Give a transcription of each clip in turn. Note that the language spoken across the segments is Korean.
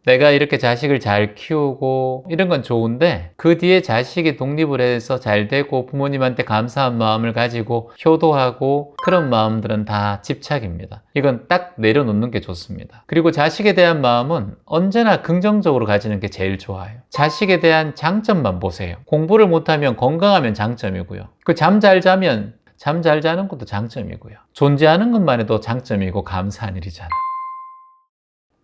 내가 이렇게 자식을 잘 키우고 이런 건 좋은데 그 뒤에 자식이 독립을 해서 잘 되고 부모님한테 감사한 마음을 가지고 효도하고 그런 마음들은 다 집착입니다. 이건 딱 내려놓는 게 좋습니다. 그리고 자식에 대한 마음은 언제나 긍정적으로 가지는 게 제일 좋아요. 자식에 대한 장점만 보세요. 공부를 못하면 건강하면 장점이고요. 그 잠 잘 자면 잠 잘 자는 것도 장점이고요. 존재하는 것만 해도 장점이고 감사한 일이잖아요.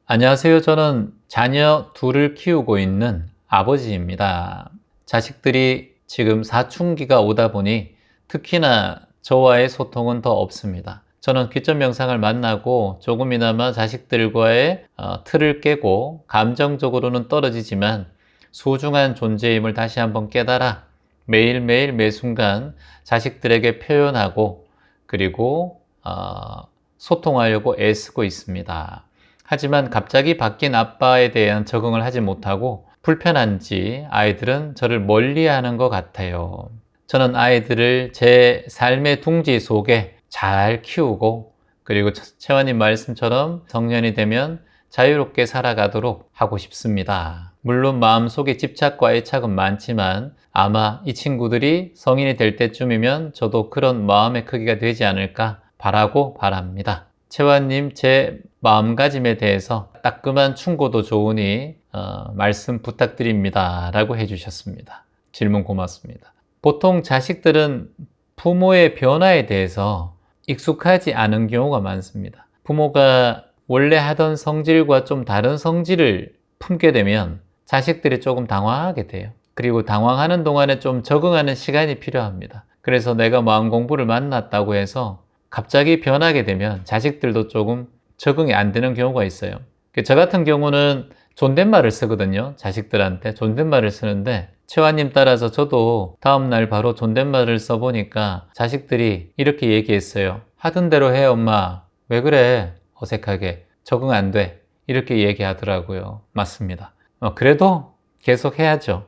안녕하세요. 저는 자녀 둘을 키우고 있는 아버지입니다. 자식들이 지금 사춘기가 오다 보니 특히나 저와의 소통은 더 없습니다. 저는 귀점 명상을 만나고 조금이나마 자식들과의 틀을 깨고 감정적으로는 떨어지지만 소중한 존재임을 다시 한번 깨달아 매일매일 매순간 자식들에게 표현하고 그리고 소통하려고 애쓰고 있습니다. 하지만 갑자기 바뀐 아빠에 대한 적응을 하지 못하고 불편한지 아이들은 저를 멀리하는 것 같아요. 저는 아이들을 제 삶의 둥지 속에 잘 키우고 그리고 채원님 말씀처럼 성년이 되면 자유롭게 살아가도록 하고 싶습니다. 물론 마음속에 집착과 애착은 많지만 아마 이 친구들이 성인이 될 때쯤이면 저도 그런 마음의 크기가 되지 않을까 바랍니다. 채원님, 제 마음가짐에 대해서 따끔한 충고도 좋으니 말씀 부탁드립니다 라고 해주셨습니다. 질문 고맙습니다. 보통 자식들은 부모의 변화에 대해서 익숙하지 않은 경우가 많습니다. 부모가 원래 하던 성질과 좀 다른 성질을 품게 되면 자식들이 조금 당황하게 돼요. 그리고 당황하는 동안에 좀 적응하는 시간이 필요합니다. 그래서 내가 마음 공부를 만났다고 해서 갑자기 변하게 되면 자식들도 조금 적응이 안 되는 경우가 있어요. 저 같은 경우는 존댓말을 쓰거든요. 자식들한테 존댓말을 쓰는데 채화님 따라서 저도 다음날 바로 존댓말을 써보니까 자식들이 이렇게 얘기했어요. 하던 대로 해 엄마. 왜 그래? 어색하게. 적응 안 돼. 이렇게 얘기하더라고요. 맞습니다. 그래도 계속 해야죠.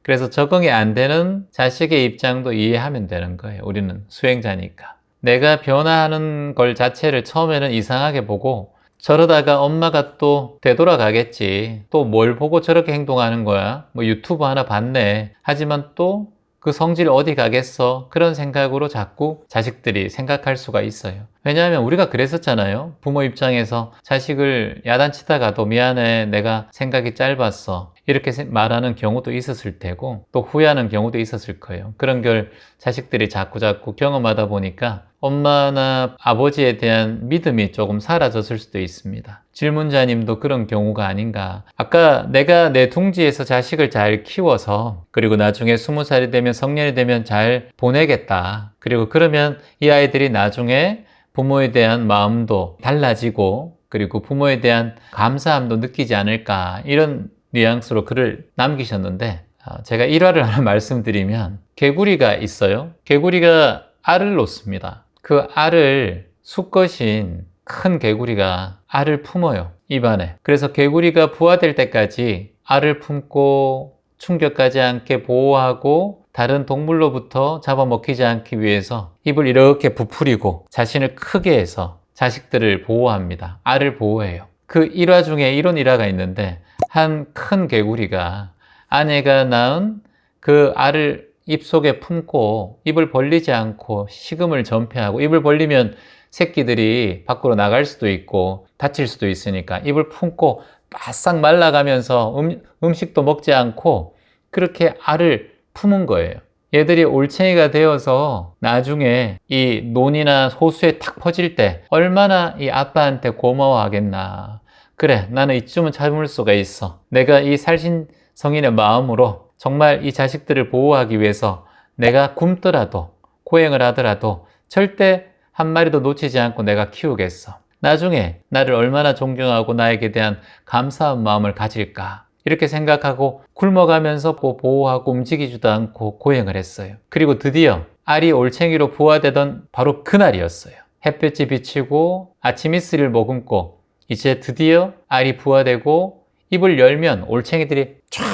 그래서 적응이 안 되는 자식의 입장도 이해하면 되는 거예요. 우리는 수행자니까. 내가 변화하는 걸 자체를 처음에는 이상하게 보고 저러다가 엄마가 또 되돌아가겠지. 또 뭘 보고 저렇게 행동하는 거야? 뭐 유튜브 하나 봤네. 하지만 또 그 성질 어디 가겠어? 그런 생각으로 자꾸 자식들이 생각할 수가 있어요. 왜냐하면 우리가 그랬었잖아요. 부모 입장에서 자식을 야단치다가도 미안해, 내가 생각이 짧았어. 이렇게 말하는 경우도 있었을 테고 또 후회하는 경우도 있었을 거예요. 그런 걸 자식들이 자꾸 경험하다 보니까 엄마나 아버지에 대한 믿음이 조금 사라졌을 수도 있습니다. 질문자님도 그런 경우가 아닌가. 아까 내가 내 둥지에서 자식을 잘 키워서 그리고 나중에 20살이 되면 성년이 되면 잘 보내겠다. 그리고 그러면 이 아이들이 나중에 부모에 대한 마음도 달라지고 그리고 부모에 대한 감사함도 느끼지 않을까. 이런 뉘앙스로 글을 남기셨는데 제가 일화를 하나 말씀드리면 개구리가 있어요. 개구리가 알을 놓습니다. 그 알을 수컷인 큰 개구리가 알을 품어요. 입안에. 그래서 개구리가 부화될 때까지 알을 품고 충격하지 않게 보호하고 다른 동물로부터 잡아먹히지 않기 위해서 입을 이렇게 부풀리고 자신을 크게 해서 자식들을 보호합니다. 알을 보호해요. 그 일화 중에 이런 일화가 있는데 한 큰 개구리가 아내가 낳은 그 알을 입속에 품고 입을 벌리지 않고 식음을 전폐하고 입을 벌리면 새끼들이 밖으로 나갈 수도 있고 다칠 수도 있으니까 입을 품고 바싹 말라가면서 음식도 먹지 않고 그렇게 알을 품은 거예요. 얘들이 올챙이가 되어서 나중에 이 논이나 호수에 탁 퍼질 때 얼마나 이 아빠한테 고마워하겠나. 그래, 나는 이쯤은 참을 수가 있어. 내가 이 살신성인의 마음으로 정말 이 자식들을 보호하기 위해서 내가 굶더라도 고행을 하더라도 절대 한 마리도 놓치지 않고 내가 키우겠어. 나중에 나를 얼마나 존경하고 나에게 대한 감사한 마음을 가질까. 이렇게 생각하고 굶어가면서 보호하고 움직이지도 않고 고행을 했어요. 그리고 드디어 알이 올챙이로 부화되던 바로 그날이었어요. 햇볕이 비치고 아침 이슬을 머금고 이제 드디어 알이 부화되고 입을 열면 올챙이들이 쫙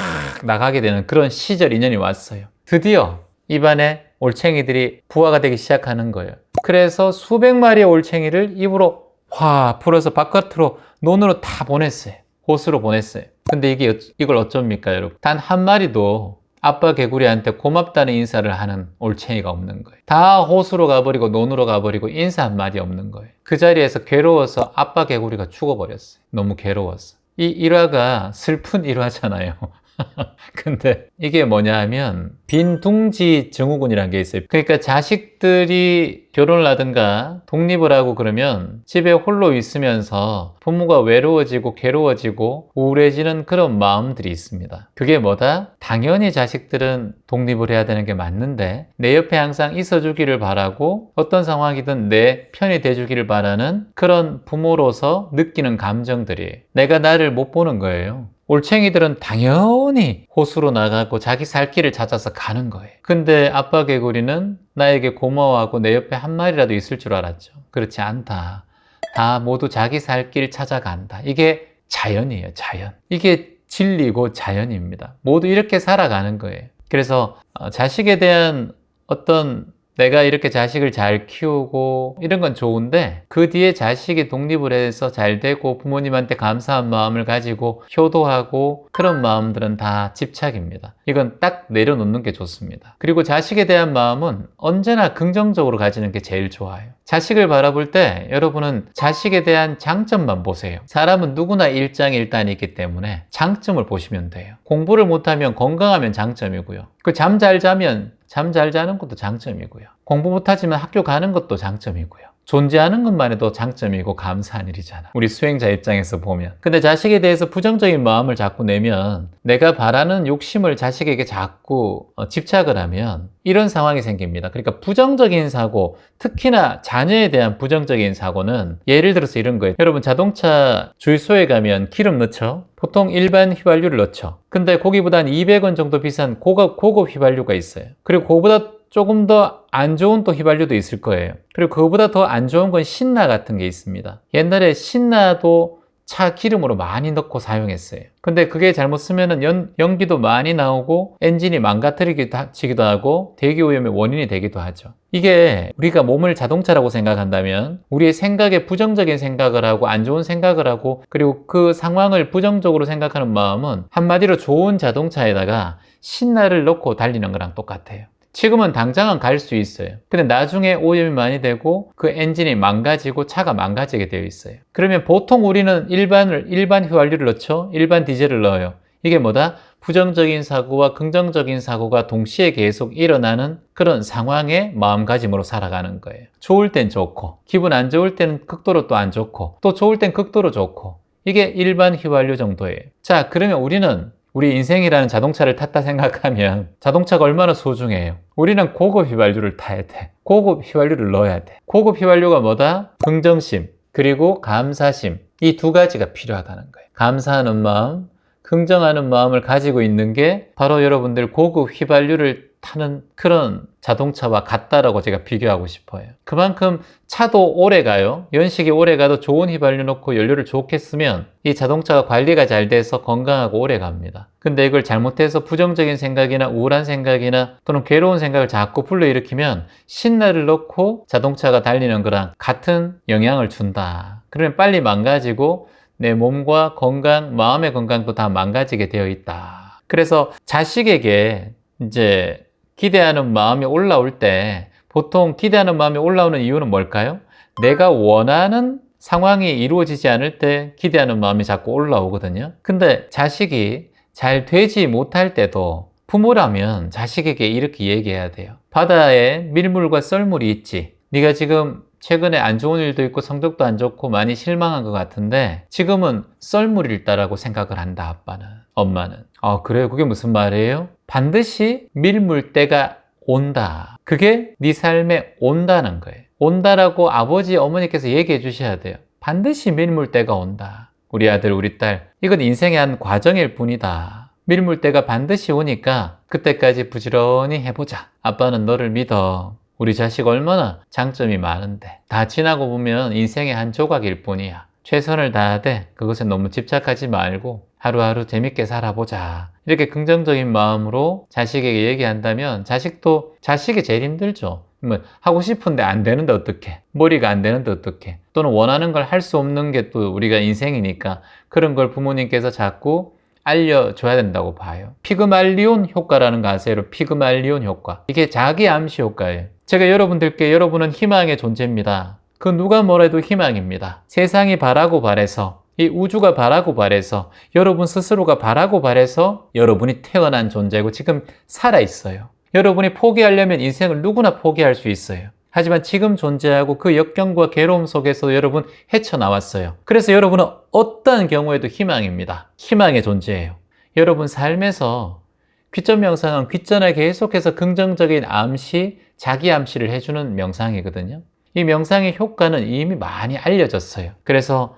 나가게 되는 그런 시절 인연이 왔어요. 드디어 입안에 올챙이들이 부화가 되기 시작하는 거예요. 그래서 수백 마리의 올챙이를 입으로 확 풀어서 바깥으로 논으로 다 보냈어요. 호수로 보냈어요. 근데 이걸 어쩝니까, 여러분? 단 한 마리도 아빠 개구리한테 고맙다는 인사를 하는 올챙이가 없는 거예요. 다 호수로 가버리고 논으로 가버리고 인사 한마디 없는 거예요. 그 자리에서 괴로워서 아빠 개구리가 죽어버렸어요. 너무 괴로워서. 이 일화가 슬픈 일화잖아요. 근데 이게 뭐냐 하면 빈둥지 증후군이라는 게 있어요. 그러니까 자식들이 결혼을 하든가 독립을 하고 그러면 집에 홀로 있으면서 부모가 외로워지고 괴로워지고 우울해지는 그런 마음들이 있습니다. 그게 뭐다? 당연히 자식들은 독립을 해야 되는 게 맞는데 내 옆에 항상 있어주기를 바라고 어떤 상황이든 내 편이 돼주기를 바라는 그런 부모로서 느끼는 감정들이 내가 나를 못 보는 거예요. 올챙이들은 당연히 호수로 나가고 자기 살 길을 찾아서 가는 거예요. 근데 아빠 개구리는 나에게 고마워하고 내 옆에 한 마리라도 있을 줄 알았죠. 그렇지 않다. 다 모두 자기 살 길 찾아간다. 이게 자연이에요, 자연. 이게 진리고 자연입니다. 모두 이렇게 살아가는 거예요. 그래서 자식에 대한 어떤 내가 이렇게 자식을 잘 키우고 이런 건 좋은데 그 뒤에 자식이 독립을 해서 잘 되고 부모님한테 감사한 마음을 가지고 효도하고 그런 마음들은 다 집착입니다. 이건 딱 내려놓는 게 좋습니다. 그리고 자식에 대한 마음은 언제나 긍정적으로 가지는 게 제일 좋아요. 자식을 바라볼 때 여러분은 자식에 대한 장점만 보세요. 사람은 누구나 일장일단이기 때문에 장점을 보시면 돼요. 공부를 못하면 건강하면 장점이고요. 잠 잘 자면 잠 잘 자는 것도 장점이고요. 공부 못하지만 학교 가는 것도 장점이고요. 존재하는 것만 해도 장점이고 감사한 일이잖아. 우리 수행자 입장에서 보면. 근데 자식에 대해서 부정적인 마음을 자꾸 내면 내가 바라는 욕심을 자식에게 자꾸 집착을 하면 이런 상황이 생깁니다. 그러니까 부정적인 사고, 특히나 자녀에 대한 부정적인 사고는 예를 들어서 이런 거예요. 여러분 자동차 주유소에 가면 기름 넣죠? 보통 일반 휘발유를 넣죠. 근데 거기보다 한 200원 정도 비싼 고급 휘발유가 있어요. 그리고 그거보다 조금 더 안 좋은 또 휘발유도 있을 거예요. 그리고 그거보다 더 안 좋은 건 신나 같은 게 있습니다. 옛날에 신나도 차 기름으로 많이 넣고 사용했어요. 근데 그게 잘못 쓰면은 연기도 많이 나오고 엔진이 망가뜨리기도 하고 대기 오염의 원인이 되기도 하죠. 이게 우리가 몸을 자동차라고 생각한다면 우리의 생각에 부정적인 생각을 하고 안 좋은 생각을 하고 그리고 그 상황을 부정적으로 생각하는 마음은 한마디로 좋은 자동차에다가 신나를 넣고 달리는 거랑 똑같아요. 지금은 당장은 갈 수 있어요. 근데 나중에 오염이 많이 되고 그 엔진이 망가지고 차가 망가지게 되어 있어요. 그러면 보통 우리는 일반 휘발유를 넣죠? 일반 디젤을 넣어요. 이게 뭐다? 부정적인 사고와 긍정적인 사고가 동시에 계속 일어나는 그런 상황의 마음가짐으로 살아가는 거예요. 좋을 땐 좋고 기분 안 좋을 때는 극도로 또 안 좋고 또 좋을 땐 극도로 좋고 이게 일반 휘발유 정도예요. 자, 그러면 우리 인생이라는 자동차를 탔다 생각하면 자동차가 얼마나 소중해요. 우리는 고급 휘발유를 타야 돼. 고급 휘발유를 넣어야 돼. 고급 휘발유가 뭐다? 긍정심 그리고 감사심 이 두 가지가 필요하다는 거예요. 감사하는 마음, 긍정하는 마음을 가지고 있는 게 바로 여러분들 고급 휘발유를 타는 그런 자동차와 같다라고 제가 비교하고 싶어요. 그만큼 차도 오래 가요. 연식이 오래 가도 좋은 휘발유 넣고 연료를 좋게 쓰면 이 자동차가 관리가 잘 돼서 건강하고 오래 갑니다. 근데 이걸 잘못해서 부정적인 생각이나 우울한 생각이나 또는 괴로운 생각을 자꾸 불러일으키면 신나를 넣고 자동차가 달리는 거랑 같은 영향을 준다. 그러면 빨리 망가지고 내 몸과 건강, 마음의 건강도 다 망가지게 되어 있다. 그래서 자식에게 이제 기대하는 마음이 올라올 때 보통 기대하는 마음이 올라오는 이유는 뭘까요? 내가 원하는 상황이 이루어지지 않을 때 기대하는 마음이 자꾸 올라오거든요. 근데 자식이 잘 되지 못할 때도 부모라면 자식에게 이렇게 얘기해야 돼요. 바다에 밀물과 썰물이 있지. 네가 지금 최근에 안 좋은 일도 있고 성적도 안 좋고 많이 실망한 것 같은데 지금은 썰물일다라고 생각을 한다. 아빠는, 엄마는. 그래요? 그게 무슨 말이에요? 반드시 밀물 때가 온다. 그게 네 삶에 온다는 거예요. 온다라고 아버지, 어머니께서 얘기해 주셔야 돼요. 반드시 밀물 때가 온다. 우리 아들, 우리 딸. 이건 인생의 한 과정일 뿐이다. 밀물 때가 반드시 오니까 그때까지 부지런히 해보자. 아빠는 너를 믿어. 우리 자식 얼마나 장점이 많은데 다 지나고 보면 인생의 한 조각일 뿐이야. 최선을 다하되 그것에 너무 집착하지 말고 하루하루 재밌게 살아보자. 이렇게 긍정적인 마음으로 자식에게 얘기한다면 자식도 자식이 제일 힘들죠. 뭐 하고 싶은데 안 되는데 어떡해? 머리가 안 되는데 어떡해? 또는 원하는 걸 할 수 없는 게 또 우리가 인생이니까 그런 걸 부모님께서 자꾸 알려줘야 된다고 봐요. 피그말리온 효과라는 거 아세요? 피그말리온 효과. 이게 자기 암시 효과예요. 제가 여러분들께 여러분은 희망의 존재입니다. 그 누가 뭐래도 희망입니다. 세상이 바라고 바래서 이 우주가 바라고 바래서 여러분 스스로가 바라고 바래서 여러분이 태어난 존재고 지금 살아있어요. 여러분이 포기하려면 인생을 누구나 포기할 수 있어요. 하지만 지금 존재하고 그 역경과 괴로움 속에서 여러분 헤쳐나왔어요. 그래서 여러분은 어떤 경우에도 희망입니다. 희망의 존재예요. 여러분 삶에서 귀점 명상은 귀전에 계속해서 긍정적인 암시, 자기 암시를 해주는 명상이거든요. 이 명상의 효과는 이미 많이 알려졌어요. 그래서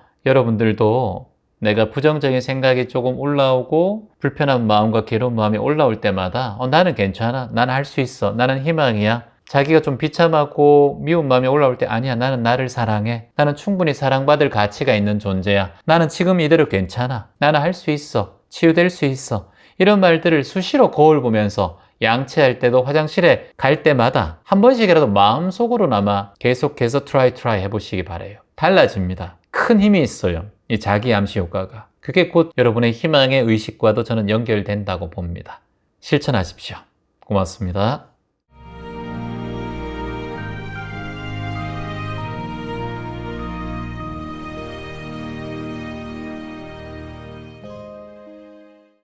여러분들도 내가 부정적인 생각이 조금 올라오고 불편한 마음과 괴로운 마음이 올라올 때마다 나는 괜찮아. 나는 할 수 있어. 나는 희망이야. 자기가 좀 비참하고 미운 마음이 올라올 때 아니야. 나는 나를 사랑해. 나는 충분히 사랑받을 가치가 있는 존재야. 나는 지금 이대로 괜찮아. 나는 할 수 있어. 치유될 수 있어. 이런 말들을 수시로 거울 보면서 양치할 때도 화장실에 갈 때마다 한 번씩이라도 마음속으로나마 계속해서 트라이 해보시기 바래요. 달라집니다. 큰 힘이 있어요. 이 자기 암시 효과가. 그게 곧 여러분의 희망의 의식과도 저는 연결된다고 봅니다. 실천하십시오. 고맙습니다.